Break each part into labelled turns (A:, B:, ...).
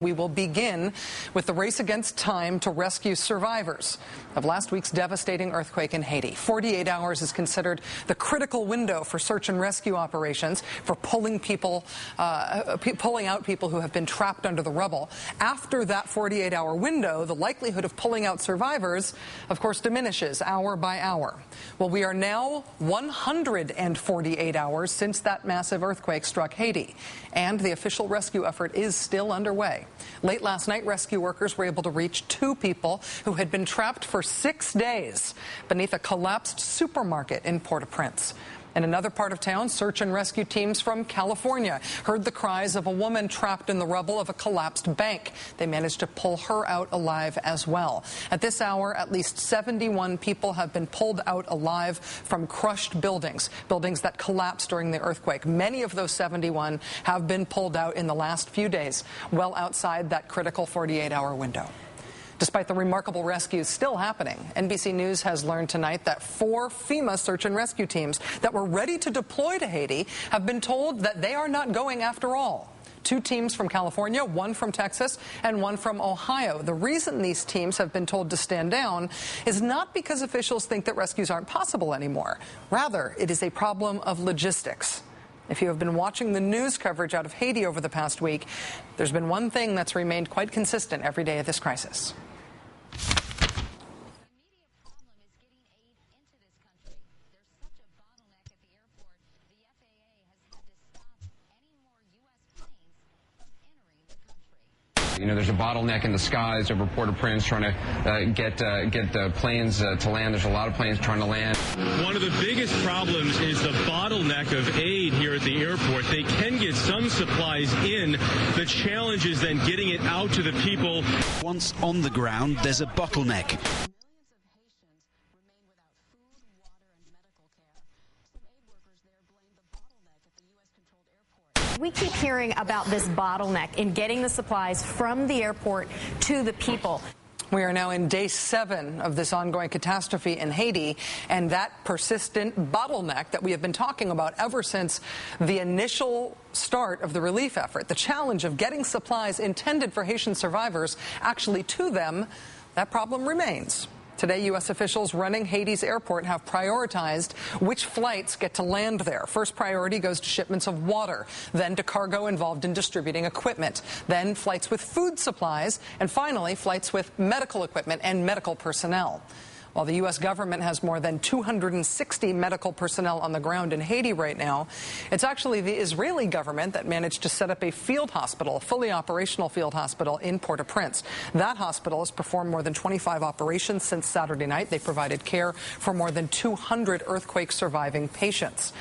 A: We will begin with the race against time to rescue survivors of last week's devastating earthquake in Haiti. 48 hours is considered the critical window for search and rescue operations for pulling out people who have been trapped under the rubble. After that 48-hour window, the likelihood of pulling out survivors, of course, diminishes hour by hour. Well, we are now 148 hours since that massive earthquake struck Haiti, and the official rescue effort is still underway. Late last night, rescue workers were able to reach 2 people who had been trapped for 6 days beneath a collapsed supermarket in Port-au-Prince. In another part of town, search and rescue teams from California heard the cries of a woman trapped in the rubble of a collapsed bank. They managed to pull her out alive as well. At this hour, at least 71 people have been pulled out alive from crushed buildings that collapsed during the earthquake. Many of those 71 have been pulled out in the last few days, well outside that critical 48-hour window. Despite the remarkable rescues still happening, NBC News has learned tonight that 4 FEMA search and rescue teams that were ready to deploy to Haiti have been told that they are not going after all. 2 teams from California, 1 from Texas, and 1 from Ohio. The reason these teams have been told to stand down is not because officials think that rescues aren't possible anymore. Rather, it is a problem of logistics. If you have been watching the news coverage out of Haiti over the past week, there's been one thing that's remained quite consistent every day of this crisis.
B: You know, there's a bottleneck in the skies over Port-au-Prince trying to get the planes to land. There's a lot of planes trying to land.
C: One of the biggest problems is the bottleneck of aid here at the airport. They can get some supplies in. The challenge is then getting it out to the people.
D: Once on the ground, there's a bottleneck.
E: We keep hearing about this bottleneck in getting the supplies from the airport to the people.
A: We are now in day 7 of this ongoing catastrophe in Haiti, and that persistent bottleneck that we have been talking about ever since the initial start of the relief effort, the challenge of getting supplies intended for Haitian survivors actually to them, that problem remains. Today, U.S. officials running Haiti's airport have prioritized which flights get to land there. First priority goes to shipments of water, then to cargo involved in distributing equipment, then flights with food supplies, and finally, flights with medical equipment and medical personnel. While the U.S. government has more than 260 medical personnel on the ground in Haiti right now, it's actually the Israeli government that managed to set up a field hospital, a fully operational field hospital in Port-au-Prince. That hospital has performed more than 25 operations since Saturday night. They provided care for more than 200 earthquake-surviving patients.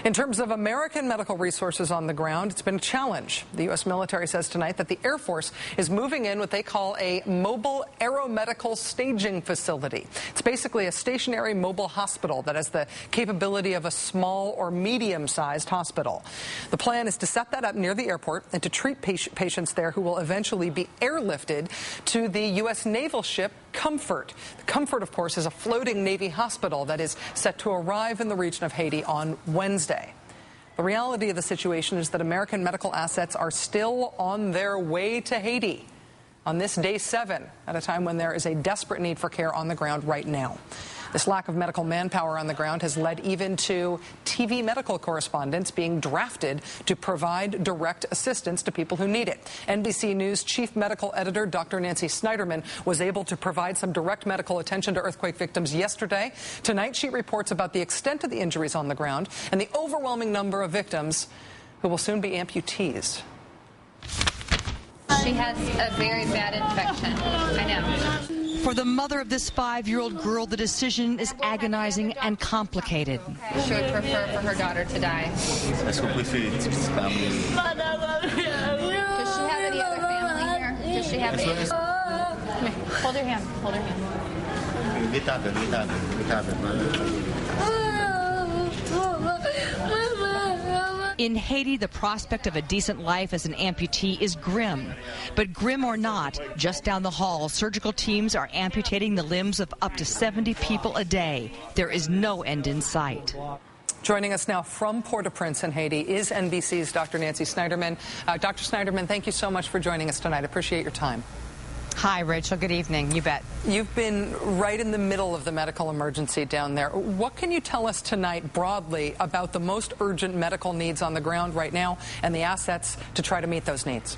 A: In terms of American medical resources on the ground, it's been a challenge. The U.S. military says tonight that the Air Force is moving in what they call a mobile aeromedical staging facility. It's basically a stationary mobile hospital that has the capability of a small or medium-sized hospital. The plan is to set that up near the airport and to treat patients there who will eventually be airlifted to the U.S. naval ship Comfort. The Comfort, of course, is a floating Navy hospital that is set to arrive in the region of Haiti on Wednesday. The reality of the situation is that American medical assets are still on their way to Haiti on this day 7, at a time when there is a desperate need for care on the ground right now. This lack of medical manpower on the ground has led even to TV medical correspondents being drafted to provide direct assistance to people who need it. NBC News chief medical editor Dr. Nancy Snyderman was able to provide some direct medical attention to earthquake victims yesterday. Tonight she reports about the extent of the injuries on the ground and the overwhelming number of victims who will soon be amputees.
F: She has a very bad infection. I know.
G: For the mother of this 5-year-old girl, the decision is agonizing and complicated.
F: She would prefer for her daughter to die.
H: Does she
F: have any other family here? Does she have any? Come here. Hold her hand. Hold her hand.
G: In Haiti, the prospect of a decent life as an amputee is grim. But grim or not, just down the hall, surgical teams are amputating the limbs of up to 70 people a day. There is no end in sight.
A: Joining us now from Port-au-Prince in Haiti is NBC's Dr. Nancy Snyderman. Dr. Snyderman, thank you so much for joining us tonight. I appreciate your time.
G: Hi, Rachel. Good evening. You bet.
A: You've been right in the middle of the medical emergency down there. What can you tell us tonight broadly about the most urgent medical needs on the ground right now and the assets to try to meet those needs?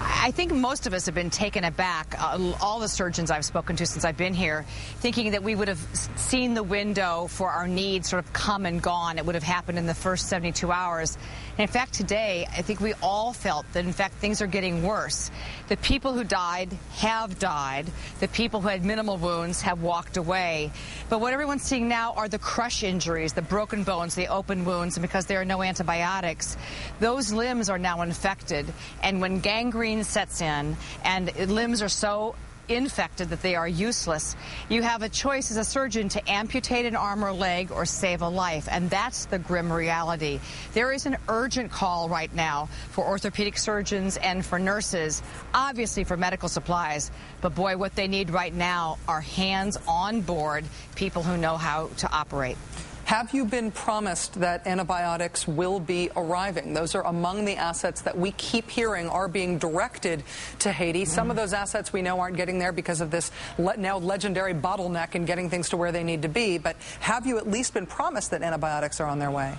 G: I think most of us have been taken aback, all the surgeons I've spoken to since I've been here, thinking that we would have seen the window for our needs sort of come and gone. It would have happened in the first 72 hours. And in fact, today, I think we all felt that, in fact, things are getting worse. The people who died have died. The people who had minimal wounds have walked away. But what everyone's seeing now are the crush injuries, the broken bones, the open wounds, and because there are no antibiotics, those limbs are now infected. And when gangrene sets in and limbs are so infected that they are useless, you have a choice as a surgeon to amputate an arm or leg or save a life, and that's the grim reality. There is an urgent call right now for orthopedic surgeons and for nurses, obviously for medical supplies, but boy, what they need right now are hands on board, people who know how to operate.
A: Have you been promised that antibiotics will be arriving? Those are among the assets that we keep hearing are being directed to Haiti. Some of those assets we know aren't getting there because of this now legendary bottleneck in getting things to where they need to be. But have you at least been promised that antibiotics are on their way?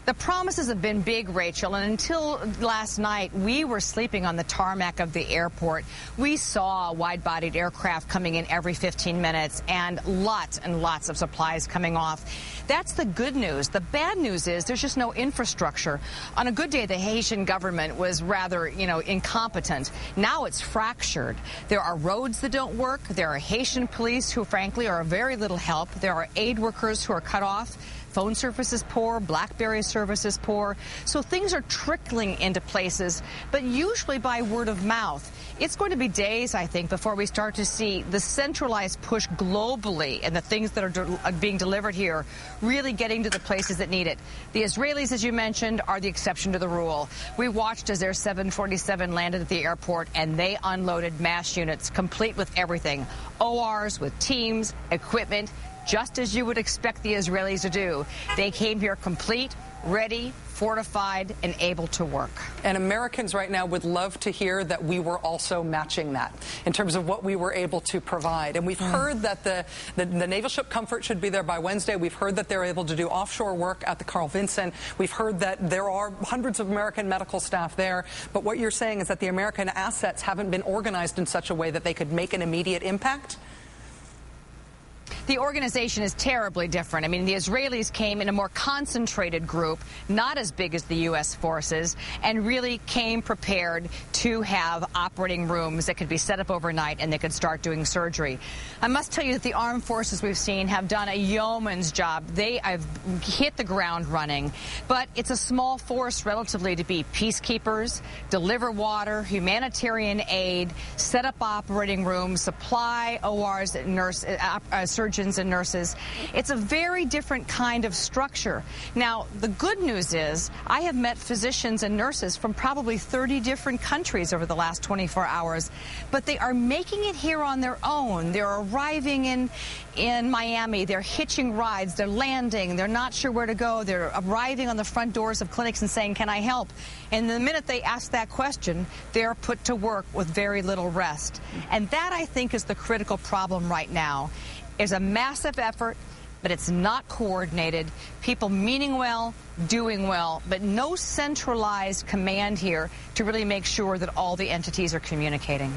G: The promises have been big, Rachel, and until last night, we were sleeping on the tarmac of the airport. We saw wide-bodied aircraft coming in every 15 minutes and lots of supplies coming off. That's the good news. The bad news is there's just no infrastructure. On a good day, the Haitian government was rather, incompetent. Now it's fractured. There are roads that don't work. There are Haitian police who, frankly, are very little help. There are aid workers who are cut off. Phone service is poor, BlackBerry service is poor. So things are trickling into places, but usually by word of mouth. It's going to be days, I think, before we start to see the centralized push globally and the things that are being delivered here really getting to the places that need it. The Israelis, as you mentioned, are the exception to the rule. We watched as their 747 landed at the airport and they unloaded mass units complete with everything. ORs with teams, equipment, just as you would expect the Israelis to do. They came here complete, ready, fortified, and able to work.
A: And Americans right now would love to hear that we were also matching that in terms of what we were able to provide. And we've heard that the naval ship Comfort should be there by Wednesday. We've heard that they're able to do offshore work at the Carl Vinson. We've heard that there are hundreds of American medical staff there. But what you're saying is that the American assets haven't been organized in such a way that they could make an immediate impact?
G: The organization is terribly different. I mean, the Israelis came in a more concentrated group, not as big as the U.S. forces, and really came prepared to have operating rooms that could be set up overnight and they could start doing surgery. I must tell you that the armed forces we've seen have done a yeoman's job. They have hit the ground running, but it's a small force relatively to be peacekeepers, deliver water, humanitarian aid, set up operating rooms, supply ORs, surgeons and nurses. It's a very different kind of structure. Now, the good news is I have met physicians and nurses from probably 30 different countries over the last 24 hours, but they are making it here on their own. They're arriving in Miami. They're hitching rides. They're landing. They're not sure where to go. They're arriving on the front doors of clinics and saying, "Can I help?" And the minute they ask that question, they're put to work with very little rest. And that, I think, is the critical problem right now. It's a massive effort, but it's not coordinated. People meaning well, doing well, but no centralized command here to really make sure that all the entities are communicating.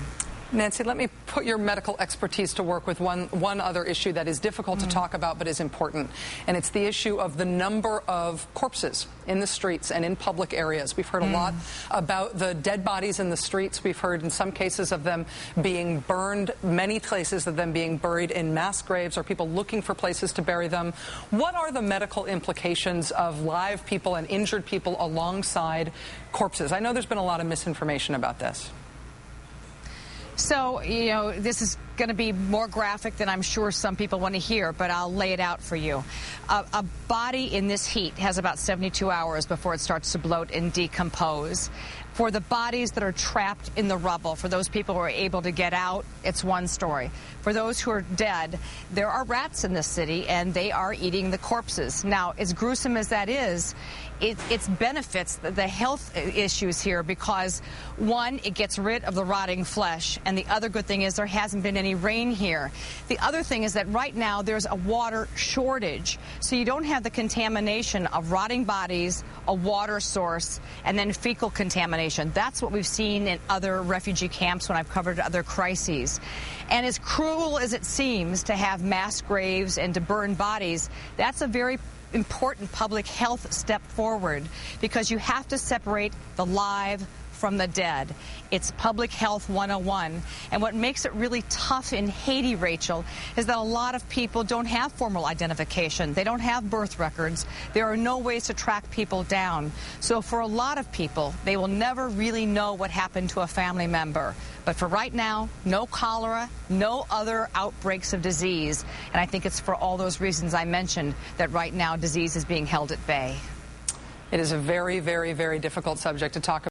A: Nancy, let me put your medical expertise to work with one other issue that is difficult to talk about but is important, and it's the issue of the number of corpses in the streets and in public areas. We've heard a lot about the dead bodies in the streets. We've heard in some cases of them being burned, many cases of them being buried in mass graves or people looking for places to bury them. What are the medical implications of live people and injured people alongside corpses? I know there's been a lot of misinformation about this.
G: So, this is going to be more graphic than I'm sure some people want to hear, but I'll lay it out for you. A body in this heat has about 72 hours before it starts to bloat and decompose. For the bodies that are trapped in the rubble, for those people who are able to get out, it's one story. For those who are dead, there are rats in this city, and they are eating the corpses. Now, as gruesome as that is, it benefits the health issues here because, one, it gets rid of the rotting flesh, and the other good thing is there hasn't been any rain here. The other thing is that right now there's a water shortage, so you don't have the contamination of rotting bodies, a water source, and then fecal contamination. That's what we've seen in other refugee camps when I've covered other crises. And as cruel as it seems to have mass graves and to burn bodies, that's a very important public health step forward because you have to separate the live from the dead. It's Public Health 101. And what makes it really tough in Haiti, Rachel, is that a lot of people don't have formal identification. They don't have birth records. There are no ways to track people down. So for a lot of people, they will never really know what happened to a family member. But for right now, no cholera, no other outbreaks of disease. And I think it's for all those reasons I mentioned that right now disease is being held at bay.
A: It is a very, very, very difficult subject to talk about.